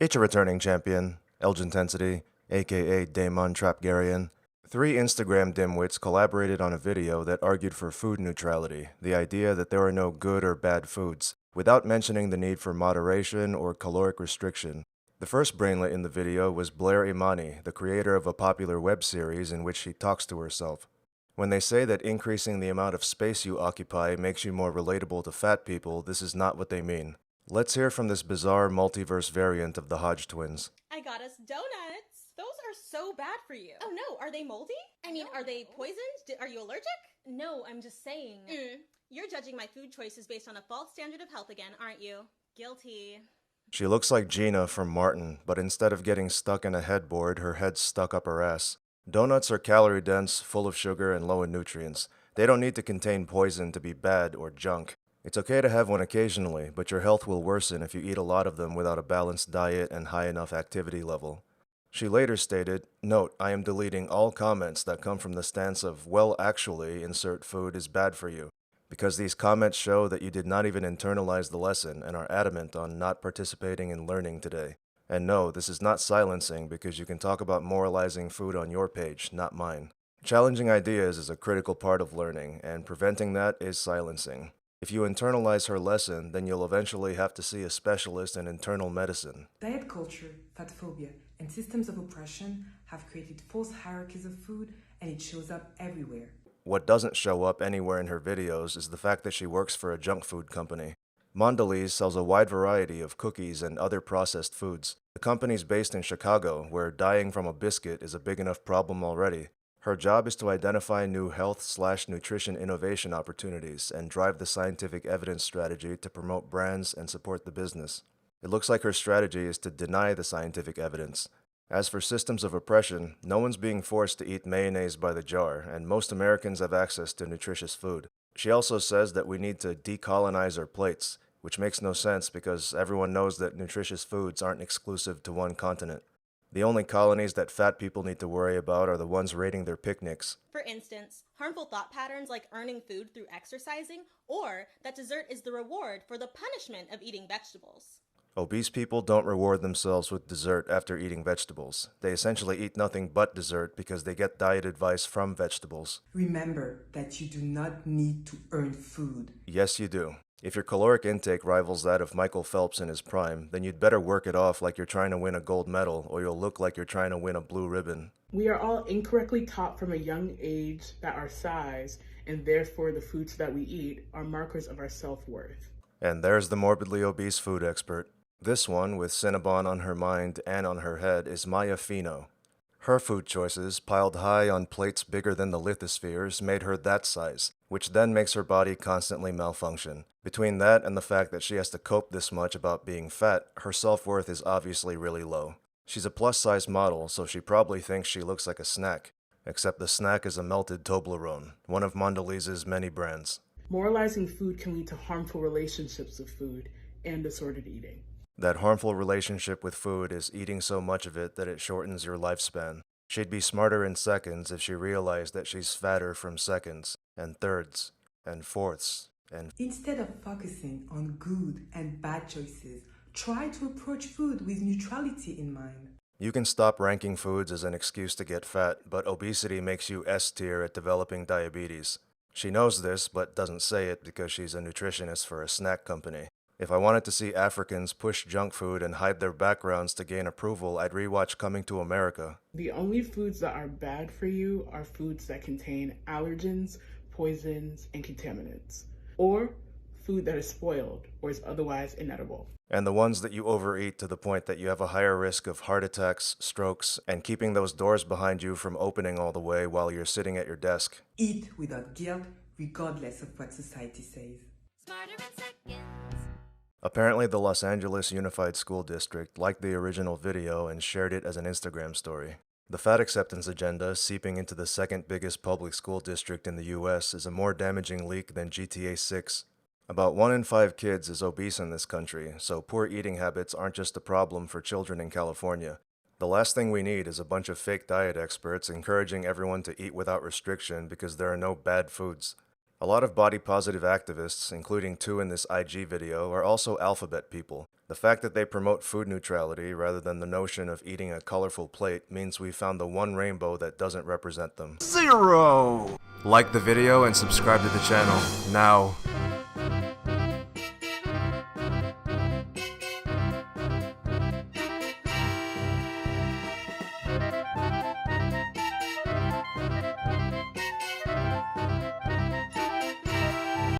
It's a returning champion, Elgintensity, aka Daemon Trapgarian. Three Instagram dimwits collaborated on a video that argued for food neutrality, the idea that there are no good or bad foods, without mentioning the need for moderation or caloric restriction. The first brainlet in the video was Blair Imani, the creator of a popular web series in which she talks to herself. When they say that increasing the amount of space you occupy makes you more relatable to fat people, this is not what they mean. Let's hear from this bizarre multiverse variant of the Hodge twins. I got us donuts. Those are so bad for you. Oh no, are they moldy? I mean, are they poisoned? Are you allergic? No, I'm just saying. You're judging my food choices based on a false standard of health again, aren't you? Guilty. She looks like Gina from Martin, but instead of getting stuck in a headboard, her head's stuck up her ass. Donuts are calorie-dense, full of sugar, and low in nutrients. They don't need to contain poison to be bad or junk. It's okay to have one occasionally, but your health will worsen if you eat a lot of them without a balanced diet and high enough activity level. She later stated, "Note, I am deleting all comments that come from the stance of, well, actually, insert food is bad for you, because these comments show that you did not even internalize the lesson and are adamant on not participating in learning today. And no, this is not silencing because you can talk about moralizing food on your page, not mine. Challenging ideas is a critical part of learning, and preventing that is silencing. If you internalize her lesson, then you'll eventually have to see a specialist in internal medicine." Diet culture, fat phobia, and systems of oppression have created false hierarchies of food, and it shows up everywhere. What doesn't show up anywhere in her videos is the fact that she works for a junk food company. Mondelez sells a wide variety of cookies and other processed foods. The company's based in Chicago, where dying from a biscuit is a big enough problem already. Her job is to identify new health/nutrition innovation opportunities and drive the scientific evidence strategy to promote brands and support the business. It looks like her strategy is to deny the scientific evidence. As for systems of oppression, no one's being forced to eat mayonnaise by the jar, and most Americans have access to nutritious food. She also says that we need to decolonize our plates, which makes no sense because everyone knows that nutritious foods aren't exclusive to one continent. The only colonies that fat people need to worry about are the ones raiding their picnics. For instance, harmful thought patterns like earning food through exercising, or that dessert is the reward for the punishment of eating vegetables. Obese people don't reward themselves with dessert after eating vegetables. They essentially eat nothing but dessert because they get diet advice from vegetables. Remember that you do not need to earn food. Yes, you do. If your caloric intake rivals that of Michael Phelps in his prime, then you'd better work it off like you're trying to win a gold medal, or you'll look like you're trying to win a blue ribbon. We are all incorrectly taught from a young age that our size, and therefore the foods that we eat, are markers of our self-worth. And there's the morbidly obese food expert. This one, with Cinnabon on her mind and on her head, is Maya Fino. Her food choices, piled high on plates bigger than the lithospheres, made her that size, which then makes her body constantly malfunction. Between that and the fact that she has to cope this much about being fat, her self-worth is obviously really low. She's a plus-size model, so she probably thinks she looks like a snack. Except the snack is a melted Toblerone, one of Mondelez's many brands. Moralizing food can lead to harmful relationships with food and disordered eating. That harmful relationship with food is eating so much of it that it shortens your lifespan. She'd be smarter in seconds if she realized that she's fatter from seconds, and thirds, and fourths, and... Instead of focusing on good and bad choices, try to approach food with neutrality in mind. You can stop ranking foods as an excuse to get fat, but obesity makes you S tier at developing diabetes. She knows this, but doesn't say it because she's a nutritionist for a snack company. If I wanted to see Africans push junk food and hide their backgrounds to gain approval, I'd rewatch Coming to America. The only foods that are bad for you are foods that contain allergens, poisons, and contaminants, or food that is spoiled or is otherwise inedible. And the ones that you overeat to the point that you have a higher risk of heart attacks, strokes, and keeping those doors behind you from opening all the way while you're sitting at your desk. Eat without guilt, regardless of what society says. Smarter in seconds. Apparently, the Los Angeles Unified School District liked the original video and shared it as an Instagram story. The fat acceptance agenda, seeping into the second biggest public school district in the US, is a more damaging leak than GTA 6. About 1 in 5 kids is obese in this country, so poor eating habits aren't just a problem for children in California. The last thing we need is a bunch of fake diet experts encouraging everyone to eat without restriction because there are no bad foods. A lot of body-positive activists, including 2 in this IG video, are also alphabet people. The fact that they promote food neutrality rather than the notion of eating a colorful plate means we found the one rainbow that doesn't represent them. 0! Like the video and subscribe to the channel, now.